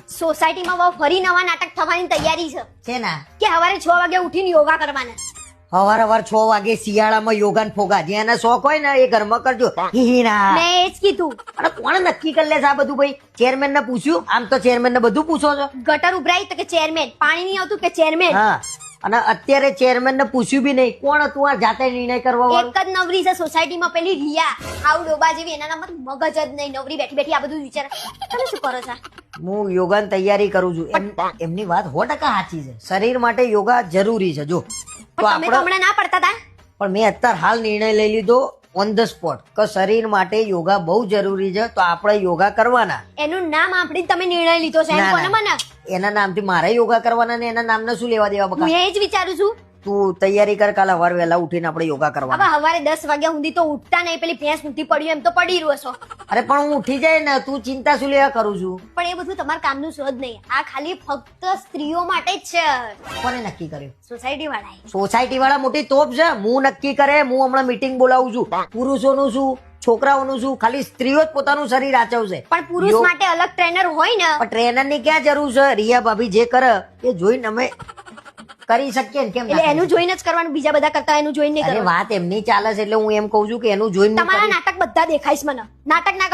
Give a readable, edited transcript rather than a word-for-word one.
સોસાયટીમાં બહુ ફરી નવા નાટક થવાની તૈયારી છે છે ના કે સવારે 6 વાગે ઉઠીને યોગા કરવાના. સવાર 6 વાગે શિયાળામાં યોગા ને ફોગા જેના શોખ હોય ને એ ઘરમાં કરજો. હી ના મેં એ જ કીધું. અને કોણ નક્કી કરી લે છે આ બધું? ભાઈ ચેરમેન ને પૂછ્યું? આમ તો ચેરમેન ને બધું પૂછો છો. ગટર ઉભરાઈ તો કે ચેરમેન, પાણી નહીં આવતું કે ચેરમેન. હા, અને અત્યારે ચેરમેન ને પૂછ્યું બી નહીં. કોણ હતું આ જાતે નિર્ણય કરવા વાળું? એક જ નવરી છે સોસાયટીમાં, પેલી રિયા. હાવ ડોબા જેવી, એના નામ મગજ જ નહીં. નવરી બેઠી બેઠી આ બધું વિચારે. તમે શું કરો છો? હું યોગાની તૈયારી કરું છું. એમની વાત 100% સાચી છે. શરીર માટે યોગા જરૂરી છે. જો તો પણ તમે તો હમણાં ના પડતા હતા. પણ મેં અત્યારે હાલ નિર્ણય લઈ લીધો ઓન ધ સ્પોટ કે શરીર માટે યોગા બહુ જરૂરી છે, તો આપણે યોગા કરવાના. એનું નામ આપડી તમે નિર્ણય લીધો છે એમ ના, કોને ના. મને? એના નામથી મારે યોગા કરવાના ને એના નામને શું લેવા દેવા? હું બકા એ જ વિચારું છું. તું તૈયારી કર. કાલે વાર વહેલા ઉઠીને આપણે યોગા કરવાના. હવે સવારે 10 વાગ્યા સુધી તો ઉઠતા નહીં. પેલી ભેંસ ઊંધી પડ્યું એમ તો પડી રહ્યો છો. અરે પણ હું ઉઠી જાય ને, તું ચિંતા શું લેવા કરું છું? પણ એ બધું તમારા કામનું છે જ નહીં. આ ખાલી ફક્ત સ્ત્રીઓ માટે જ છે. કોને નક્કી કર્યું? સોસાયટી વાળાએ. સોસાયટી વાળા મોટી તોપ છે. હું નક્કી કરે. હું હમણાં મીટિંગ બોલાવું છું. પુરુષોનું શું, છોકરાઓનું શું? ખાલી સ્ત્રીઓ જ પોતાનું શરીર આચવશે. પણ પુરુષ માટે અલગ ટ્રેનર હોય ને. પણ ટ્રેનર ની ક્યાં જરૂર છે? રિયા ભાભી જે કરે એ જોઈને અમે કરી શકીએ ને. કેમ ના એટલે કરી એનું જોઈને જ કરવાનું, બીજા બધા કરતા એનું જોઈને નહીં શકીએ? અરે કરવાનું. વાત એમની ચાલે છે એટલે હું એમ કઉ છું કે એનું જોઈને હું તમારા કરીશ. નાટક બધા દેખાઈશ મને. નાટક ના